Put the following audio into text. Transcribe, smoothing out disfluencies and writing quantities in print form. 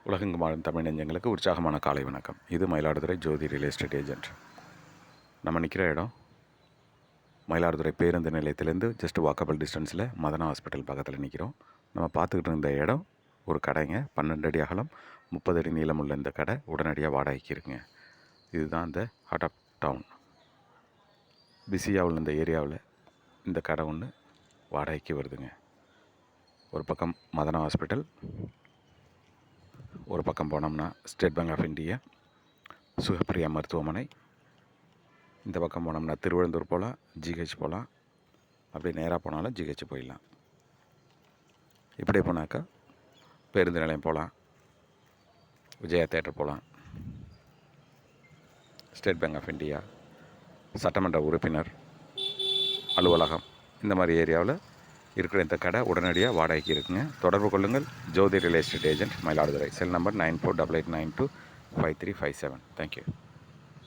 உலகெங்கும் வாழும் தமிழ் நெஞ்சங்களுக்கு உற்சாகமான காலை வணக்கம். இது மயிலாடுதுறை ஜோதி ரியல் எஸ்டேட் ஏஜென்ட். நம்ம நிற்கிற இடம் மயிலாடுதுறை பேருந்து நிலையத்திலேருந்து ஜஸ்ட் வாக்கபிள் டிஸ்டன்ஸில் மதனா ஹாஸ்பிட்டல் பக்கத்தில் நிற்கிறோம். நம்ம பார்த்துக்கிட்டு இருந்த இடம் ஒரு கடைங்க. 12 அடி அகலம் 30 அடி நீளம் உள்ள இந்த கடை உடனடியாக வாடகைக்கு இருக்குங்க. இதுதான் இந்த ஹார்ட் ஆஃப் டவுன். பிஸியாக உள்ள இந்த ஏரியாவில் இந்த கடை ஒன்று வாடகைக்கு வருதுங்க. ஒரு பக்கம் மதனா ஹாஸ்பிட்டல், ஒரு பக்கம் போனோம்னா State Bank of India, Sugapriya மருத்துவமனை. இந்த பக்கம் போனோம்னா திருவழுந்தூர் போகலாம், ஜிஹெச் போகலாம். அப்படியே நேராக போனாலும் ஜிஹெச் போயிடலாம். இப்படியே போனாக்கா பேருந்து நிலையம் போகலாம், விஜயா தேட்டர் போகலாம், ஸ்டேட் பேங்க் ஆஃப் இந்தியா, சட்டமன்ற உறுப்பினர் அலுவலகம், இந்த மாதிரி ஏரியாவில் இருக்கிற இந்த கடை உடனடியாக வாடகைக்கு இருக்குங்க. தொடர்பு கொள்ளுங்கள். Jothi real estate agent, Mayiladuthurai. Cell number 9488925357. Thank you.